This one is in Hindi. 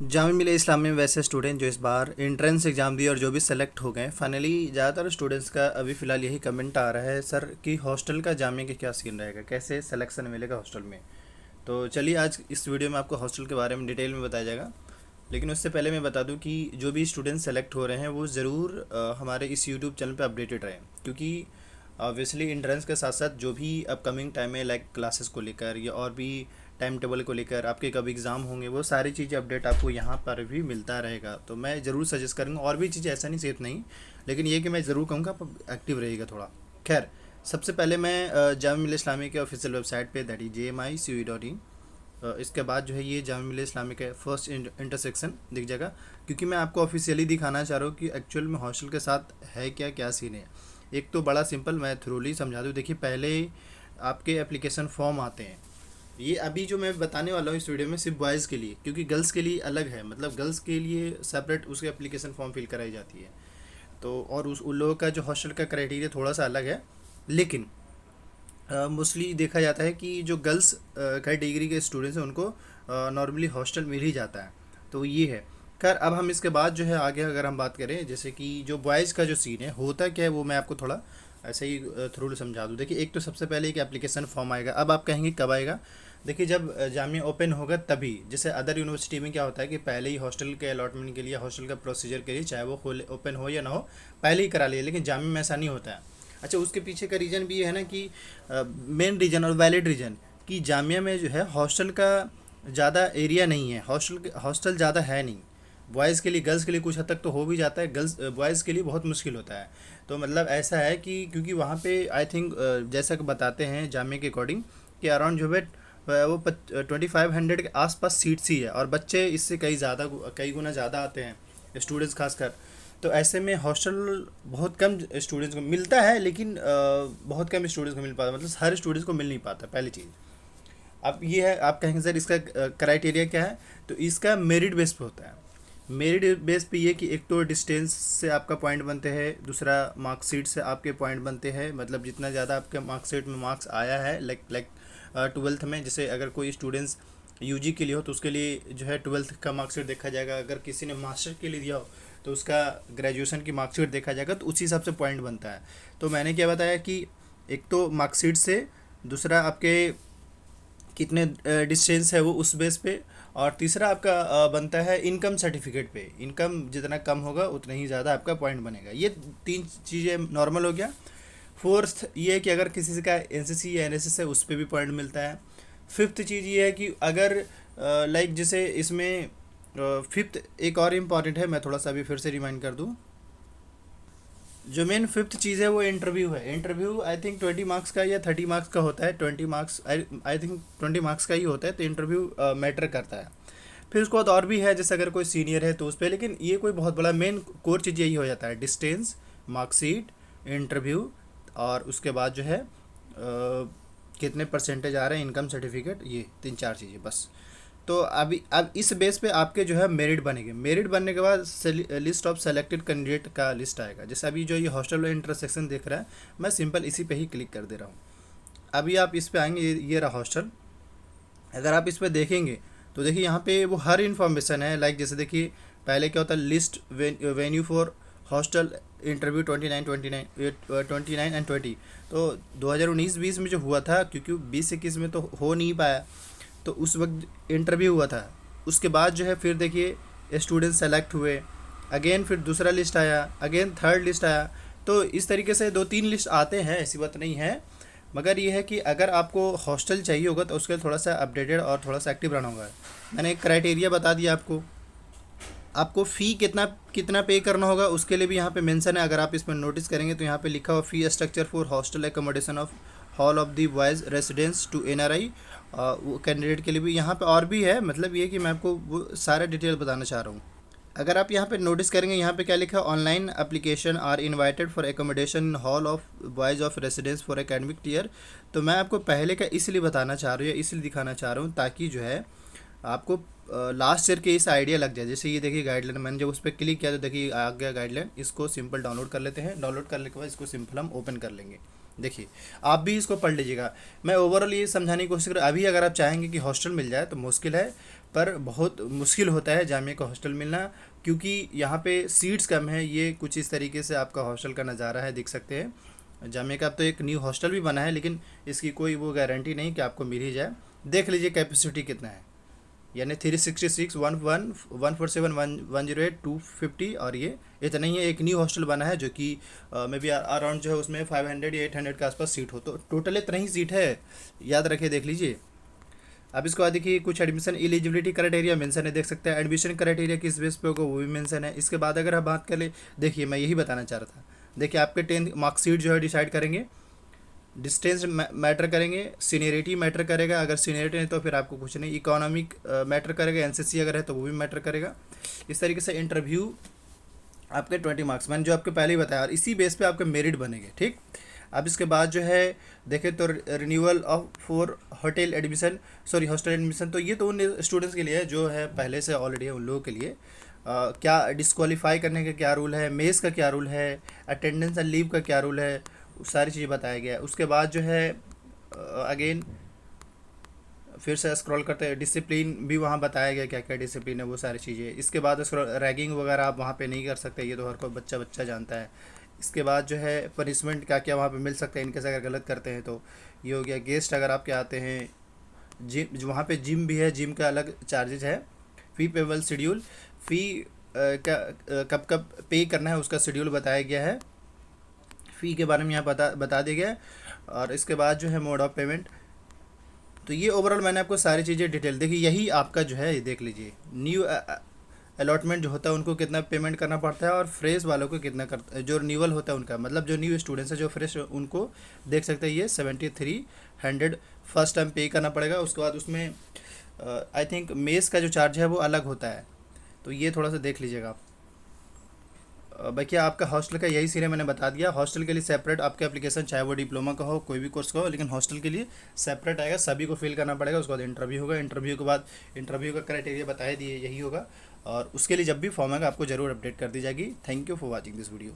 जामिया मिलिया इस्लामिया में वैसे स्टूडेंट जो इस बार एंट्रेंस एग्ज़ाम दिए और जो भी सेलेक्ट हो गए फाइनली, ज़्यादातर स्टूडेंट्स का अभी फ़िलहाल यही कमेंट आ रहा है सर कि हॉस्टल का जामिया के क्या सीन रहेगा, कैसे सिलेक्शन मिलेगा हॉस्टल में। तो चलिए आज इस वीडियो में आपको हॉस्टल के बारे में डिटेल में बताया जाएगा। लेकिन उससे पहले मैं बता दूं कि जो भी स्टूडेंट सेलेक्ट हो रहे हैं वो ज़रूर हमारे इस यूट्यूब चैनल पे अपडेटेड रहें, क्योंकि ऑब्वियसली एंट्रेंस के साथ साथ जो भी अपकमिंग टाइम में लाइक क्लासेस को लेकर या और भी टाइम टेबल को लेकर आपके कब एग्ज़ाम होंगे वो सारी चीज़ें अपडेट आपको यहाँ पर भी मिलता रहेगा। तो मैं ज़रूर सजेस्ट करूँगा, और भी चीज़ें ऐसा नहीं सिर्फ नहीं, लेकिन ये कि मैं ज़रूर कहूँगा आप एक्टिव रहिएगा थोड़ा। खैर, सबसे पहले मैं जामिया मिलिया इस्लामिया के ऑफिशियल वेबसाइट पे दैट इज JMICU.in, इसके बाद जो है ये जामिया मिलिया इस्लामिया का फर्स्ट इंटरसेक्शन दिख जाएगा, क्योंकि मैं आपको ऑफिशियली दिखाना चाह रहा हूँ कि एक्चुअल में हॉस्टल के साथ है क्या क्या सीन है। एक तो बड़ा सिंपल मैं थ्रूली समझा दूँ। देखिए, पहले आपके एप्लीकेशन फॉर्म आते हैं। ये अभी जो मैं बताने वाला हूँ इस वीडियो में सिर्फ बॉयज़ के लिए, क्योंकि गर्ल्स के लिए अलग है, मतलब गर्ल्स के लिए सेपरेट उसके एप्लीकेशन फॉर्म फिल कराई जाती है। तो और उन लोगों का जो हॉस्टल का क्राइटेरिया थोड़ा सा अलग है। लेकिन मोस्टली देखा जाता है कि जो गर्ल्स कैटेगरी के स्टूडेंट्स हैं उनको नॉर्मली हॉस्टल मिल ही जाता है। तो ये है। खैर, अब हम इसके बाद जो है आगे अगर हम बात करें, जैसे कि जो बॉयज़ का जो सीन है होता क्या है वो मैं आपको थोड़ा ऐसे ही थ्रू समझा दूँ। देखिए, एक तो सबसे पहले एक एप्लीकेशन फॉर्म आएगा। अब आप कहेंगे कब आएगा? देखिए, जब जामिया ओपन होगा तभी। जैसे अदर यूनिवर्सिटी में क्या होता है कि पहले ही हॉस्टल के अलॉटमेंट के लिए, हॉस्टल का प्रोसीजर के लिए, चाहे वो खोले ओपन हो या ना हो, पहले ही करा लिया। लेकिन जामिया में ऐसा नहीं होता है। अच्छा, उसके पीछे का रीज़न भी ये है ना कि मेन रीज़न और वैलिड रीज़न कि जामिया में जो है हॉस्टल का ज़्यादा एरिया नहीं है, हॉस्टल ज़्यादा है नहीं। बॉयज़ के लिए, गर्ल्स के लिए कुछ हद तक तो हो भी जाता है, गर्ल्स बॉयज़ के लिए बहुत मुश्किल होता है। तो मतलब ऐसा है कि क्योंकि वहाँ पे आई थिंक जैसा कि बताते हैं जामिया के अकॉर्डिंग कि अराउंड जो है वो 2500 के आसपास सीट्स ही है, और बच्चे इससे कई गुना ज़्यादा आते हैं, स्टूडेंट्स खासकर। तो ऐसे में हॉस्टल बहुत कम स्टूडेंट्स को मिलता है, लेकिन बहुत कम स्टूडेंट्स को मिल पाता, मतलब हर स्टूडेंट्स को मिल नहीं पाता, पहली चीज़। अब ये है, आप कहेंगे सर इसका क्राइटेरिया क्या है? तो इसका मेरिट बेस पे होता है। मेरिट बेस पे ये कि एक तो डिस्टेंस से आपका पॉइंट बनते हैं, दूसरा मार्कशीट से आपके पॉइंट बनते हैं, मतलब जितना ज़्यादा आपके मार्कशीट में मार्क्स आया है, लाइक ट्वेल्थ में, जैसे अगर कोई स्टूडेंट्स यूजी के लिए हो तो उसके लिए जो है ट्वेल्थ का मार्कशीट देखा जाएगा। अगर किसी ने मास्टर के लिए दिया हो तो उसका ग्रेजुएशन की मार्कशीट देखा जाएगा, तो उसी हिसाब से पॉइंट बनता है। तो मैंने क्या बताया कि एक तो मार्कशीट से, दूसरा आपके कितने डिस्टेंस है वो उस बेस पे, और तीसरा आपका बनता है इनकम सर्टिफिकेट पे। इनकम जितना कम होगा उतना ही ज़्यादा आपका पॉइंट बनेगा। ये तीन चीज़ें नॉर्मल हो गया। फोर्थ ये है कि अगर किसी का एनसीसी या एनएसएस है उस पर भी पॉइंट मिलता है। फिफ्थ चीज़ ये है कि अगर लाइक जैसे इसमें फिफ्थ एक और इम्पॉर्टेंट है, मैं थोड़ा सा अभी फिर से रिमाइंड कर दूँ। जो मेन फिफ्थ चीज़ है वो इंटरव्यू है। इंटरव्यू आई थिंक 20 मार्क्स का या 30 मार्क्स का होता है। 20 मार्क्स, आई थिंक 20 मार्क्स का ही होता है। तो इंटरव्यू मैटर करता है। फिर उसके बाद और भी है, जैसे अगर कोई सीनियर है तो उस पर, लेकिन ये कोई बहुत बड़ा मेन कोर चीज़ यही हो जाता है, डिस्टेंस, मार्कशीट, इंटरव्यू, और उसके बाद जो है कितने परसेंटेज आ रहे हैं, इनकम सर्टिफिकेट, ये तीन चार चीज़ें बस। तो अभी अब इस बेस पे आपके जो है मेरिट बनेंगे। मेरिट बनने के बाद लिस्ट ऑफ सेलेक्टेड कैंडिडेट का लिस्ट आएगा। जैसे अभी जो ये हॉस्टल इंटरसेक्शन देख रहा है, मैं सिंपल इसी पे ही क्लिक कर दे रहा हूँ। अभी आप इस पे आएंगे, ये रहा हॉस्टल। अगर आप इस पे देखेंगे तो देखिए यहाँ पे वो हर इन्फॉर्मेशन है। लाइक जैसे देखिए पहले क्या होता है, list venue for hostel interview 29 and 20। तो 2019-20 में जो हुआ था, क्योंकि 20-21 में तो हो नहीं पाया, तो उस वक्त इंटरव्यू हुआ था। उसके बाद जो है फिर देखिए स्टूडेंट सेलेक्ट हुए, अगेन फिर दूसरा लिस्ट आया, अगेन थर्ड लिस्ट आया। तो इस तरीके से 2-3 लिस्ट आते हैं, ऐसी बात नहीं है। मगर ये है कि अगर आपको हॉस्टल चाहिए होगा तो उसके लिए थोड़ा सा अपडेटेड और थोड़ा सा एक्टिव रहना होगा। मैंने एक क्राइटेरिया बता दिया आपको। आपको फ़ी कितना कितना पे करना होगा उसके लिए भी यहाँ पे मेंशन है। अगर आप इसमें नोटिस करेंगे तो यहाँ पे लिखा हुआ fee structure for hostel accommodation of hall of the boys residence to NRI, वो कैंडिडेट के लिए भी यहाँ पे और भी है। मतलब ये कि मैं आपको वो सारा डिटेल बताना चाह रहा हूँ। अगर आप यहाँ पे नोटिस करेंगे, यहाँ पे क्या लिखा है, online application are invited for accommodation hall of boys of residence for academic year. तो मैं आपको पहले का इसलिए बताना चाह रही हूँ, इसलिए दिखाना चाह रहा हूँ, ताकि जो है आपको लास्ट ईयर के इस आइडिया लग जाए। जैसे ये देखिए गाइडलाइन, मैंने जब उस पर क्लिक किया तो देखिए आ गया गाइडलाइन। इसको सिंपल डाउनलोड कर लेते हैं। डाउनलोड करने के बाद इसको सिंपल हम ओपन कर लेंगे। देखिए, आप भी इसको पढ़ लीजिएगा। मैं ओवरऑल ये समझाने की कोशिश कर, अभी अगर आप चाहेंगे कि हॉस्टल मिल जाए तो मुश्किल है। पर बहुत मुश्किल होता है जामिया का हॉस्टल मिलना, क्योंकि यहाँ पे सीट्स कम है। ये कुछ इस तरीके से आपका हॉस्टल का नज़ारा है, देख सकते हैं। जामिया का अब तो एक न्यू हॉस्टल भी बना है, लेकिन इसकी कोई वो गारंटी नहीं कि आपको मिल ही जाए। देख लीजिए कैपेसिटी कितना है, यानी 366, 11, 147, 108, 250, और ये इतना ही है। एक न्यू हॉस्टल बना है जो कि मे बी अराउंड जो है उसमें 500 या 800 के आसपास सीट हो, तो टोटल इतना ही सीट है, याद रखिए, देख लीजिए। अब इसके बाद देखिए कुछ एडमिशन एलिजिबिलिटी क्राइटेरिया मेंशन है, देख सकते हैं। एडमिशन क्राइटेरिया किस बेस पे होगा वो भी मेंशन है। इसके बाद अगर हम बात करें, देखिए मैं यही बताना चाह रहा था, देखिए आपके 10th मार्कशीट जो है डिसाइड करेंगे, डिस्टेंस मैटर करेंगे, सीनियरिटी मैटर करेगा, अगर सीनियरिटी नहीं तो फिर आपको कुछ नहीं, इकोनॉमिक मैटर करेगा, एनसीसी अगर है तो वो भी मैटर करेगा। इस तरीके से इंटरव्यू आपके 20 मार्क्स मैंने जो आपको पहले ही बताया, और इसी बेस पे आपके मेरिट बनेंगे, ठीक। अब इसके बाद जो है देखें तो renewal of for hotel admission, sorry hostel admission, तो ये तो उन स्टूडेंट्स के लिए है जो है पहले से ऑलरेडी है, उन लोगों के लिए क्या डिस्क्वालीफाई करने का क्या रूल है, मेस का क्या रूल है, अटेंडेंस एंड लीव का क्या रूल है, सारी चीज़ें बताया गया है। उसके बाद जो है अगेन फिर से स्क्रॉल करते हैं, डिसिप्लिन भी वहाँ बताया गया क्या क्या डिसिप्लिन है, वो सारी चीज़ें। इसके बाद रैगिंग वगैरह आप वहाँ पे नहीं कर सकते, ये तो हर कोई बच्चा बच्चा जानता है। इसके बाद जो है पनिशमेंट क्या क्या वहाँ पे मिल सकता है इनके से अगर गलत करते हैं तो, ये हो गया। गेस्ट अगर आपके आते हैं, जिम वहाँ पे जिम भी है, जिम का अलग चार्जेज है। फ़ी पेबल शेड्यूल, फ़ी कब कब पे करना है उसका शेड्यूल बताया गया है, फ़ी के बारे में यहाँ बता दिया गया है। और इसके बाद जो है मोड ऑफ पेमेंट, तो ये ओवरऑल मैंने आपको सारी चीज़ें डिटेल देखी। यही आपका जो है ये देख लीजिए, न्यू अलॉटमेंट जो होता है उनको कितना पेमेंट करना पड़ता है, और फ्रेश वालों को कितना कर, जो रिन्यूअल होता है उनका, मतलब जो न्यू स्टूडेंट्स है जो फ्रेश, उनको देख सकते हैं ये 7300 फर्स्ट टाइम पे करना पड़ेगा। उसके बाद उसमें आई थिंक मेस का जो चार्ज है वो अलग होता है, तो ये थोड़ा सा देख लीजिएगा आप। बाकी आपका हॉस्टल का यही सीन है, मैंने बता दिया। हॉस्टल के लिए सेपरेट आपका एप्लीकेशन, चाहे वो डिप्लोमा का हो, कोई भी कोर्स का हो, लेकिन हॉस्टल के लिए सेपरेट आएगा, सभी को फिल करना पड़ेगा। उसके बाद इंटरव्यू होगा, इंटरव्यू के बाद इंटरव्यू का क्राइटेरिया बताया दिए, यही होगा। और उसके लिए जब भी फॉर्म आएगा आपको ज़रूर अपडेट कर दी जाएगी। Thank you for watching this video.